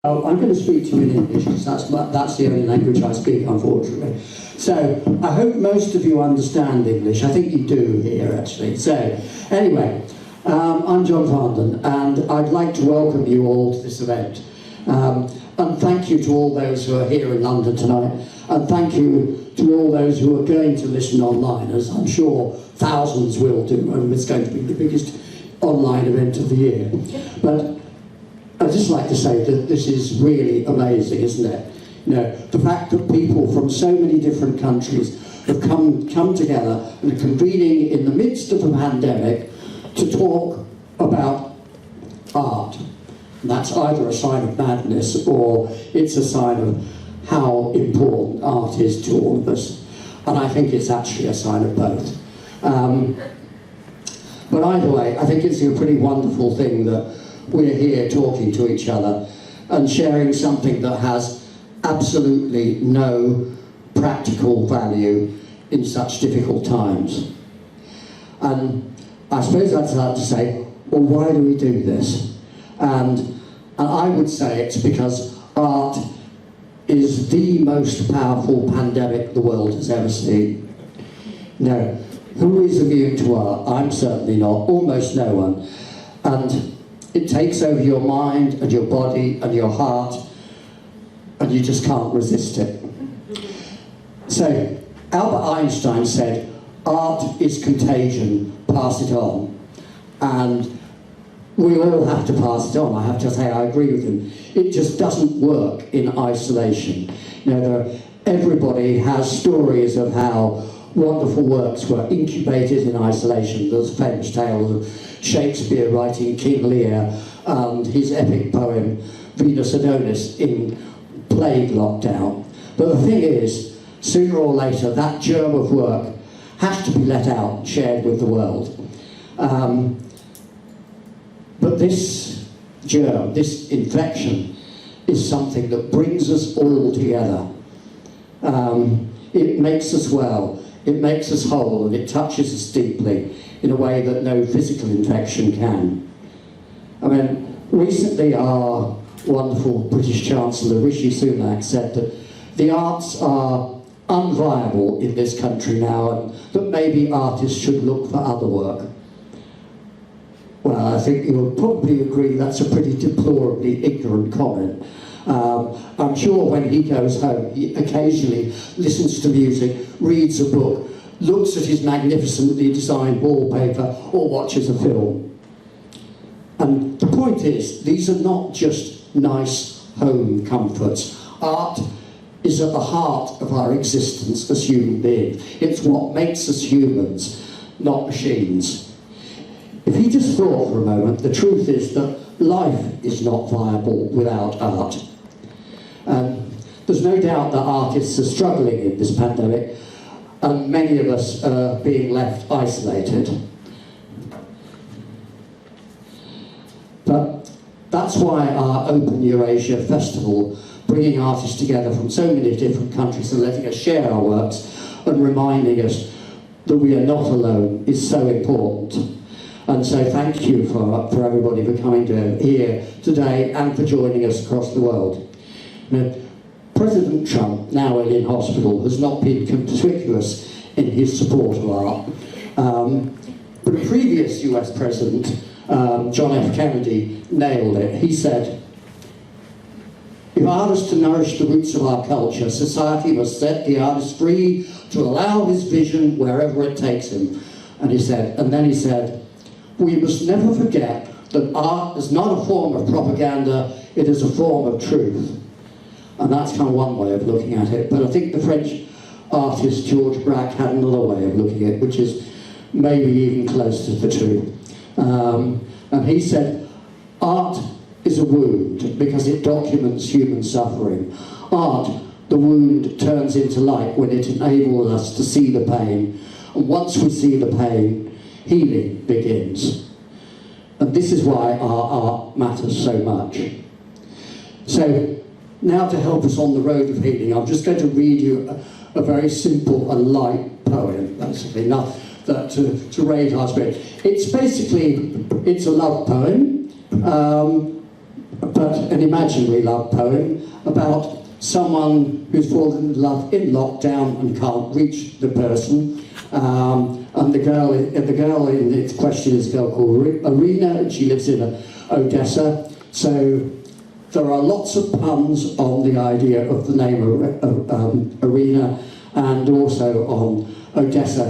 I'm going to speak to you in English because that's the only language I speak, unfortunately. So I hope most of you understand English. I think you do here, actually. So anyway, I'm John Farndon, and I'd like to welcome you all to this event. And thank you to all those who are here in London tonight, and thank you to all those who are going to listen online, as I'm sure thousands will do, and it's going to be the biggest online event of the year. But I'd just like to say that this is really amazing, isn't it? You know, the fact that people from so many different countries have come together and are convening in the midst of a pandemic to talk about art. And that's either a sign of madness or it's a sign of how important art is to all of us. And I think it's actually a sign of both. But either way, I think it's a pretty wonderful thing that we're here talking to each other and sharing something that has absolutely no practical value in such difficult times. And I suppose I'd like to say, well, why do we do this? And I would say it's because art is the most powerful pandemic the world has ever seen. Now, who is immune to art? I'm certainly not, almost no one. And it takes over your mind and your body and your heart, and you just can't resist it. So, Albert Einstein said, art is contagion, pass it on. And we all have to pass it on. I have to say I agree with him. It just doesn't work in isolation. You know, everybody has stories of how wonderful works were incubated in isolation. There's a famous tale of Shakespeare writing King Lear and his epic poem Venus Adonis in plague lockdown. But the thing is, sooner or later that germ of work has to be let out and shared with the world. But this germ, this infection, is something that brings us all together. It makes us well, it makes us whole, and it touches us deeply in a way that no physical infection can. I mean, recently our wonderful British Chancellor Rishi Sunak said that the arts are unviable in this country now and that maybe artists should look for other work. Well, I think you'll probably agree that's a pretty deplorably ignorant comment. I'm sure when he goes home, he occasionally listens to music, reads a book, looks at his magnificently designed wallpaper, or watches a film. And the point is, these are not just nice home comforts. Art is at the heart of our existence as human beings. It's what makes us humans, not machines. If you just thought for a moment, the truth is that life is not viable without art. There's no doubt that artists are struggling in this pandemic, and many of us are being left isolated. But that's why our Open Eurasia Festival, bringing artists together from so many different countries and letting us share our works and reminding us that we are not alone, is so important. And so thank you for everybody for coming here today and for joining us across the world. Now, President Trump, now in hospital, has not been conspicuous in his support of art. The previous US President, John F. Kennedy, nailed it. He said, if art is to nourish the roots of our culture, society must set the artist free to allow his vision wherever it takes him. And then he said, we must never forget that art is not a form of propaganda, it is a form of truth. And that's kind of one way of looking at it. But I think the French artist Georges Braque had another way of looking at it, which is maybe even closer to the truth. And he said, art is a wound because it documents human suffering. Art, the wound, turns into light when it enables us to see the pain. And once we see the pain, healing begins. And this is why our art matters so much. So, now to help us on the road of healing, I'm just going to read you a very simple and light poem, basically, enough to raise our spirit. It's basically, it's a love poem, but an imaginary love poem about someone who's fallen in love in lockdown and can't reach the person. And the girl in its question is a girl called Irina, and she lives in Odessa. So there are lots of puns on the idea of the name Irina, and also on Odessa,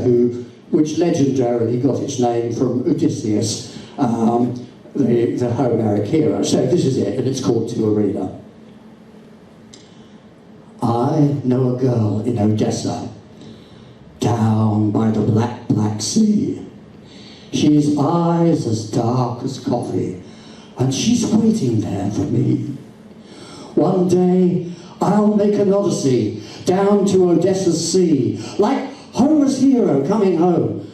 which legendarily got its name from Odysseus, the Homeric hero. So this is it, and it's called To Irina. I know a girl in Odessa, down by the black, black sea. She's eyes as dark as coffee, and she's waiting there for me. One day, I'll make an odyssey down to Odessa's sea, like Homer's hero coming home.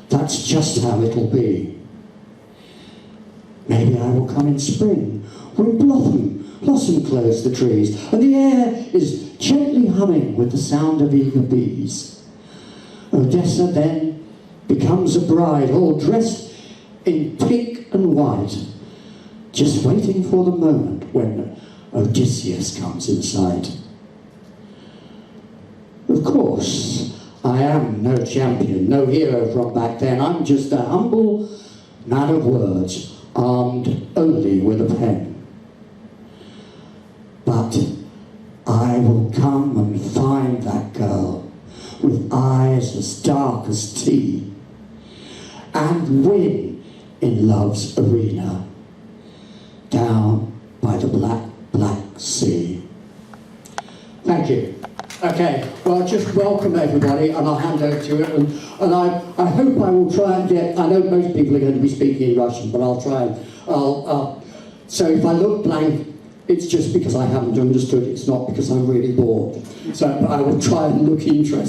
That's just how it'll be. Maybe I will come in spring, when blossom clothes the trees, and the air is gently humming with the sound of eager bees. Odessa then becomes a bride, all dressed in pink and white, just waiting for the moment when Odysseus comes in sight. Of course, I am no champion, no hero from back then. I'm just a humble man of words, armed only with a pen. But I will come and find that girl with eyes as dark as tea, and win in love's arena, down by the black, black sea. Thank you. Okay, well, just welcome everybody, and I'll hand over to it, and I hope I will try and get, I know most people are going to be speaking in Russian, but I'll try and, so if I look blank, it's just because I haven't understood, it's not because I'm really bored. So I will try and look interested.